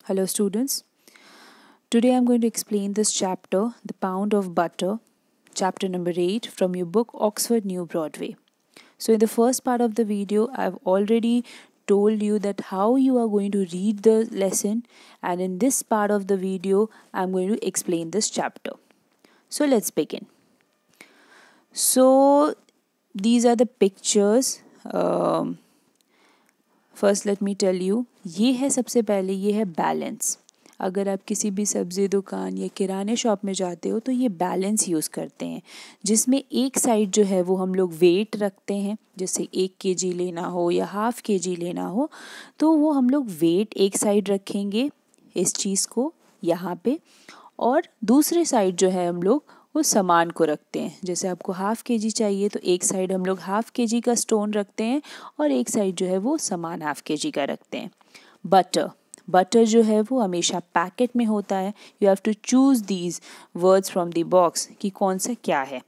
Hello, students. Today I'm going to explain this chapter, The Pound of Butter, chapter number 8 from your book Oxford New Broadway. So, in the first part of the video, I've already told you that how you are going to read the lesson, and in this part of the video, I'm going to explain this chapter. So, let's begin. So, these are the pictures. First let me tell you, ये है सबसे पहले, ये है balance. अगर आप किसी भी सब्ज़ी दुकान या किराने शॉप में जाते हो तो ये बैलेंस यूज़ करते हैं, जिसमें एक साइड जो है वो हम लोग वेट रखते हैं. जैसे 1 kg लेना हो या ½ kg लेना हो तो वो हम लोग वेट एक साइड रखेंगे इस चीज़ को यहाँ पे, और दूसरे साइड जो है हम लोग उस सामान को रखते हैं. जैसे आपको ½ kg चाहिए तो एक साइड हम लोग ½ kg का स्टोन रखते हैं और एक साइड जो है वो सामान ½ kg का रखते हैं. बटर जो है वो हमेशा पैकेट में होता है. You have to choose these words from the box कि कौन सा क्या है.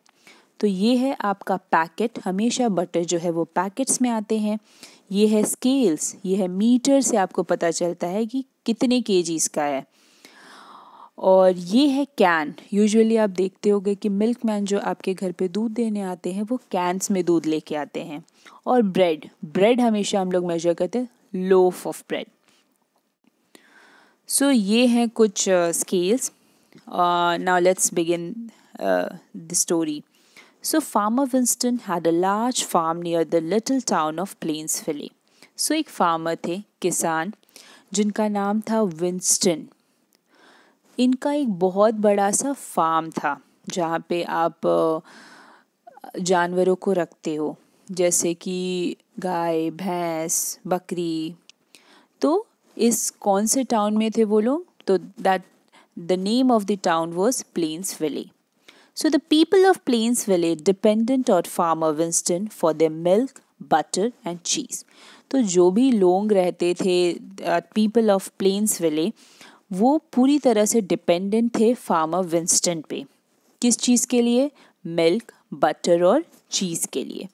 तो ये है आपका पैकेट, हमेशा बटर जो है वो पैकेट्स में आते हैं. ये है स्केल्स, ये है मीटर से आपको पता चलता है कि कितने kgs का है. और ये है कैन. यूजुअली आप देखते होंगे कि मिल्कमैन जो आपके घर पे दूध देने आते हैं वो कैंस में दूध लेके आते हैं. और ब्रेड हमेशा हम लोग मेजर करते हैं लोफ ऑफ ब्रेड. सो ये हैं कुछ scales. Now let's begin the story. So farmer Winston had a large farm near the little town of Plainsville. So एक फार्मर थे, किसान, जिनका नाम था विंस्टन. इनका एक बहुत बड़ा सा फार्म था जहाँ पे आप जानवरों को रखते हो, जैसे कि गाय, भैंस, बकरी. तो इस कौन से टाउन में थे वो लोग? तो that the name of the town was Plainsville. So the people of Plainsville depended on farmer Winston for their milk, butter and cheese. तो जो भी लोग रहते थे पीपल ऑफ प्लेन्सविले, वो पूरी तरह से डिपेंडेंट थे फार्मर विंस्टन पे. किस चीज़ के लिए? मिल्क, बटर और चीज़ के लिए.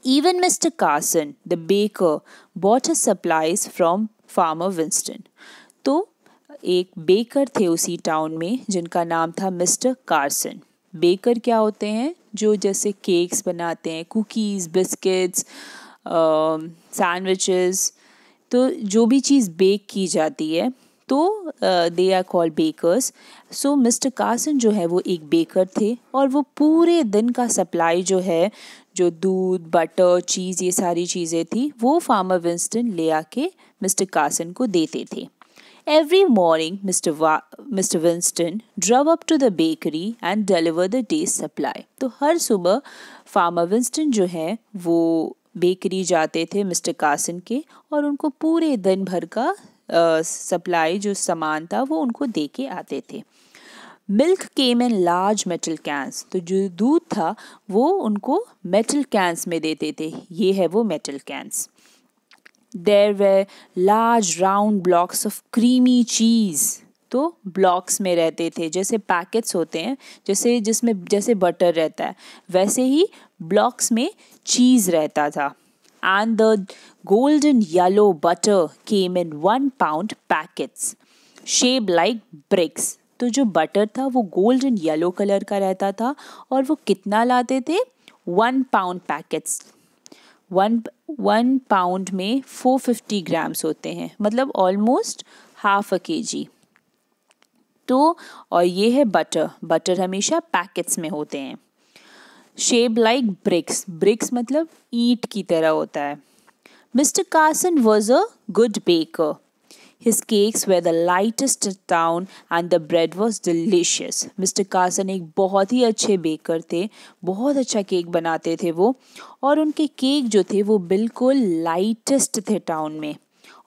Even Mr. Carson, the baker, bought his supplies from farmer Winston. तो एक बेकर थे उसी टाउन में जिनका नाम था मिस्टर कार्सन. बेकर क्या होते हैं? जो जैसे केक्स बनाते हैं, कुकीज़, बिस्किट्स, सैंडविचेस. तो जो भी चीज़ बेक की जाती है तो they are called bakers. So mister Carson जो है वो एक बेकर थे और वो पूरे दिन का सप्लाई जो है, जो दूध, बटर, चीज़, ये सारी चीज़ें थी, वो फार्मर विंस्टन ले आके मिस्टर कार्सन को देते थे. Every morning, Mr. Winston drove up to the bakery and delivered the day's supply. तो हर सुबह फार्मर विंस्टन जो है वो बेकरी जाते थे मिस्टर कार्सन के, और उनको पूरे दिन भर का सप्लाई जो सामान था वो उनको दे के आते थे. Milk came in large metal cans. तो जो दूध था वो उनको मेटल कैंस में देते थे. ये है वो metal cans. There were large round blocks of creamy cheese. तो ब्लॉक्स में रहते थे, जैसे पैकेट्स होते हैं, जैसे बटर रहता है वैसे ही ब्लॉक्स में चीज़ रहता था. And the golden yellow butter came in 1 pound packets shaped like bricks. तो जो बटर था वो गोल्डन येलो कलर का रहता था और वो कितना लाते थे? 1 pound पैकेट्स. 1 pound में 450 ग्राम्स होते हैं, मतलब ऑलमोस्ट ½ kg. तो और ये है बटर हमेशा पैकेट्स में होते हैं. शेप लाइक ब्रिक्स मतलब ईंट की तरह होता है. Mister Carson was a good baker. His cakes were the lightest in town and the bread was delicious. Mister Carson एक बहुत ही अच्छे बेकर थे, बहुत अच्छा केक बनाते थे वो, और उनके केक जो थे वो बिल्कुल लाइटेस्ट थे टाउन में,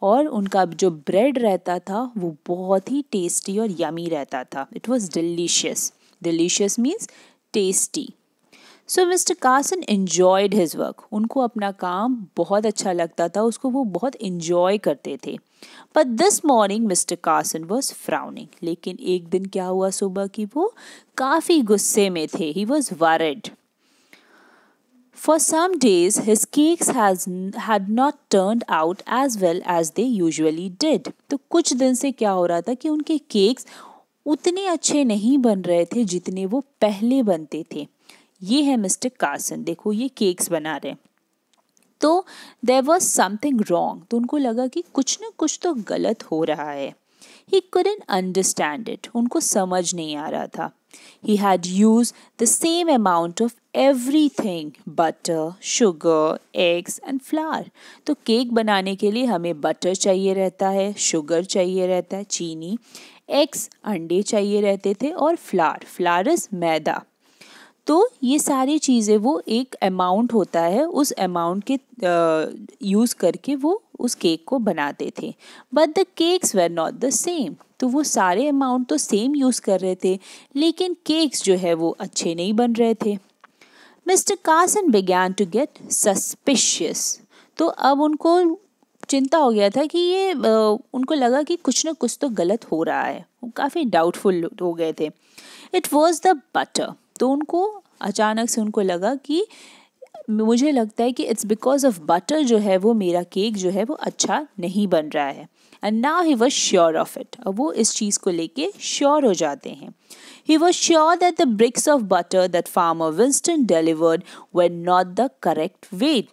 और उनका जो ब्रेड रहता था वो बहुत ही टेस्टी और यमी रहता था. It was delicious means tasty. So mister Carson enjoyed his work. उनको अपना काम बहुत अच्छा लगता था, उसको वो बहुत इन्जॉय करते थे. But this morning mister Carson was frowning. लेकिन एक दिन क्या हुआ सुबह कि वो काफ़ी गुस्से में थे. He was worried. For some days, his cakes had not turned out as well as they usually did. तो कुछ दिन से क्या हो रहा था कि उनके केक्स उतने अच्छे नहीं बन रहे थे जितने वो पहले बनते थे। ये है मिस्टर कार्सन, देखो ये केक्स बना रहे हैं। तो देयर वाज समथिंग रॉन्ग, तो उनको लगा कि कुछ ना कुछ तो गलत हो रहा है। He couldn't understand it, उनको समझ नहीं आ रहा था। He had used the same amount of everything, butter, sugar, eggs and flour. तो केक बनाने के लिए हमें बटर चाहिए रहता है, शुगर चाहिए रहता है, चीनी, एग्स अंडे चाहिए रहते थे और फ्लार इज मैदा। तो ये सारी चीज़ें वो एक अमाउंट होता है, उस अमाउंट के यूज़ करके वो उस केक को बनाते थे। But the cakes were not the same, तो वो सारे अमाउंट तो सेम यूज़ कर रहे थे लेकिन केक्स जो है वो अच्छे नहीं बन रहे थे। Mister Carson began to get suspicious, तो अब उनको चिंता हो गया था कि ये उनको लगा कि कुछ ना कुछ तो गलत हो रहा है, वो काफ़ी डाउटफुल हो गए थे। इट वॉज द बटर, तो उनको अचानक से उनको लगा कि मुझे लगता है कि इट्स बिकॉज ऑफ बटर जो है वो मेरा केक जो है वो अच्छा नहीं बन रहा है। And now he was sure of it, अब वो इस चीज़ को लेके श्योर हो जाते हैं। He was sure that the bricks of butter that Farmer Winston delivered were not the correct weight.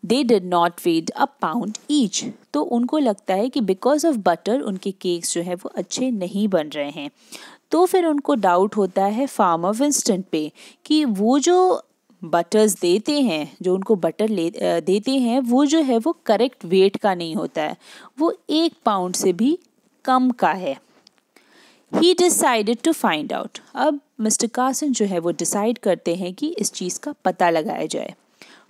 They did not weigh a pound each. तो उनको लगता है कि बिकॉज ऑफ बटर उनके केक्स जो है वो अच्छे नहीं बन रहे हैं। तो फिर उनको डाउट होता है फार्मर विंस्टन पे कि वो जो बटर्स देते हैं, जो उनको बटर देते हैं, वो जो है वो करेक्ट वेट का नहीं होता है, वो 1 पाउंड से भी कम का है। He decided to find out. अब मिस्टर कार्सन जो है वो डिसाइड करते हैं कि इस चीज़ का पता लगाया जाए।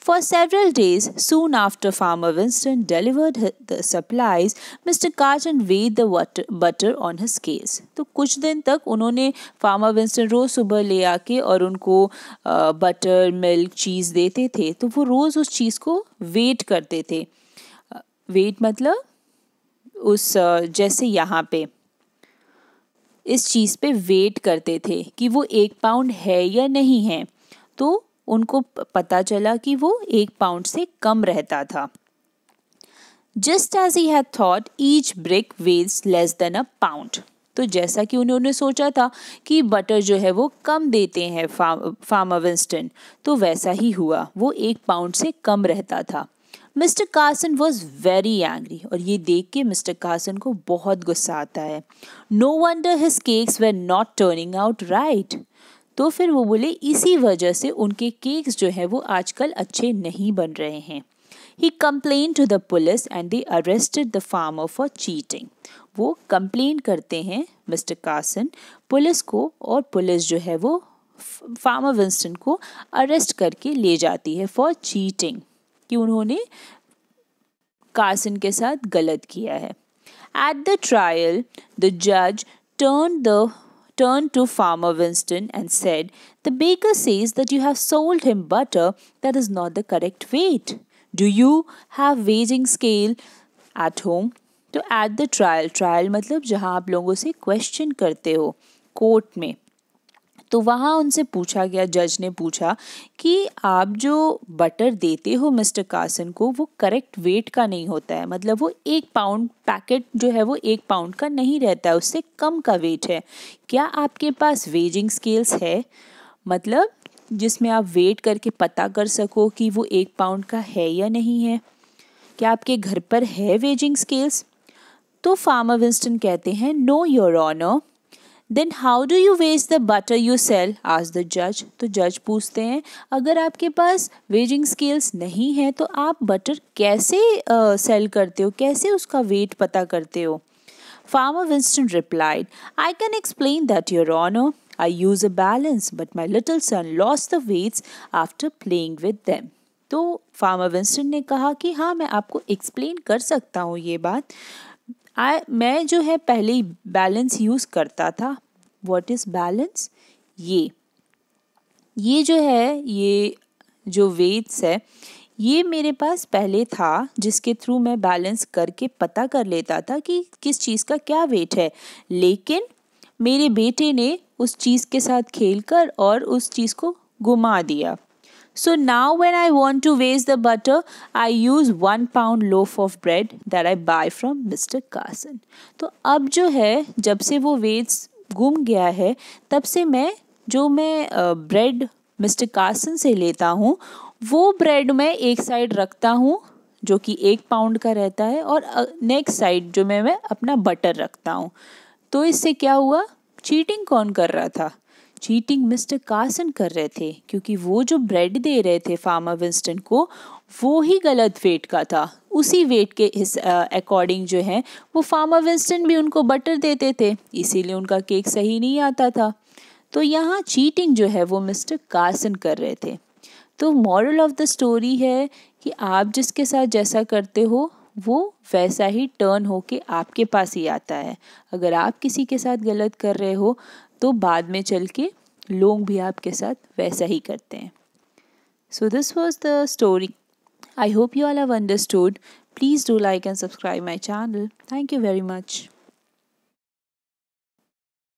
For several days, soon after Farmer Winston delivered the supplies, Mr. Carson weighed the butter on his scales. तो कुछ दिन तक उन्होंने फार्मर विंस्टन रोज़ सुबह ले आके और उनको बटर, मिल्क, चीज़ देते थे, तो वो रोज़ उस चीज़ को वेट करते थे। वेट मतलब उस जैसे यहाँ पे इस चीज़ पे वेट करते थे कि वो 1 पाउंड है या नहीं है। तो उनको पता चला कि वो 1 पाउंड से कम रहता था। Just as he had thought, each brick weighs less than a pound. तो जैसा कि उन्होंने सोचा था कि बटर जो है वो कम देते हैं फार्मर विंस्टन, तो वैसा ही हुआ, वो 1 पाउंड से कम रहता था। Mister Carson was very angry, और ये देख के मिस्टर कार्सन को बहुत गुस्सा आता है। No wonder his cakes were not turning out right, तो फिर वो बोले इसी वजह से उनके केक्स जो है वो आजकल अच्छे नहीं बन रहे हैं। He complained to the police and they arrested the farmer for cheating. वो कंप्लेन करते हैं मिस्टर कार्सन पुलिस को, और पुलिस जो है वो फार्मर विंस्टन को अरेस्ट करके ले जाती है फॉर चीटिंग, कि उन्होंने कार्सन के साथ गलत किया है। At the trial, the judge turned to Farmer Winston and said, "The baker says that you have sold him butter that is not the correct weight. Do you have weighing scale at home?" तो at the trial मतलब जहाँ आप लोगों से question करते हो court में, तो वहाँ उनसे पूछा गया, जज ने पूछा कि आप जो बटर देते हो मिस्टर कार्सन को वो करेक्ट वेट का नहीं होता है, मतलब वो 1 पाउंड पैकेट जो है वो 1 पाउंड का नहीं रहता है, उससे कम का वेट है। क्या आपके पास वेजिंग स्केल्स है, मतलब जिसमें आप वेट करके पता कर सको कि वो 1 पाउंड का है या नहीं है? क्या आपके घर पर है वेजिंग स्केल्स? तो फार्मर विंस्टन कहते हैं, no your honour. Then how do you weigh the butter you sell? asked the judge. तो जज पूछते हैं, अगर आपके पास वेजिंग स्केल्स नहीं है तो आप बटर कैसे सेल करते हो, कैसे उसका वेट पता करते हो? Farmer Winston replied, I can explain that, Your Honor. I use a balance, but my little son lost the weights after playing with them. तो फार्मर विंस्टन ने कहा कि हाँ, मैं आपको एक्सप्लेन कर सकता हूँ ये बात। मैं जो है पहले ही बैलेंस यूज़ करता था। What is balance? ये जो है, ये जो वेट्स है, ये मेरे पास पहले था, जिसके थ्रू मैं बैलेंस करके पता कर लेता था कि किस चीज़ का क्या वेट है। लेकिन मेरे बेटे ने उस चीज़ के साथ खेलकर और उस चीज़ को घुमा दिया। So now when I want to waste the butter, I use 1 pound loaf of bread that I buy from Mr. Carson. तो अब जो है, जब से वो वेस्ट गुम गया है, तब से मैं ब्रेड मिस्टर कार्सन से लेता हूँ, वो ब्रेड मैं एक साइड रखता हूँ जो कि 1 पाउंड का रहता है, और नेक्स्ट साइड जो मैं अपना बटर रखता हूँ। तो इससे क्या हुआ, चीटिंग कौन कर रहा था? चीटिंग मिस्टर कार्सन कर रहे थे, क्योंकि वो जो ब्रेड दे रहे थे फार्मर विंस्टन को, वो ही गलत वेट का था। उसी वेट के इस अकॉर्डिंग जो है वो फार्मर विंस्टन भी उनको बटर देते थे, इसीलिए उनका केक सही नहीं आता था। तो यहाँ चीटिंग जो है वो मिस्टर कार्सन कर रहे थे। तो मॉरल ऑफ द स्टोरी है कि आप जिसके साथ जैसा करते हो वो वैसा ही टर्न होके आपके पास ही आता है। अगर आप किसी के साथ गलत कर रहे हो तो बाद में चल के लोग भी आपके साथ वैसा ही करते हैं। So this was the story. I hope you all have understood. Please do like and subscribe my channel. Thank you very much.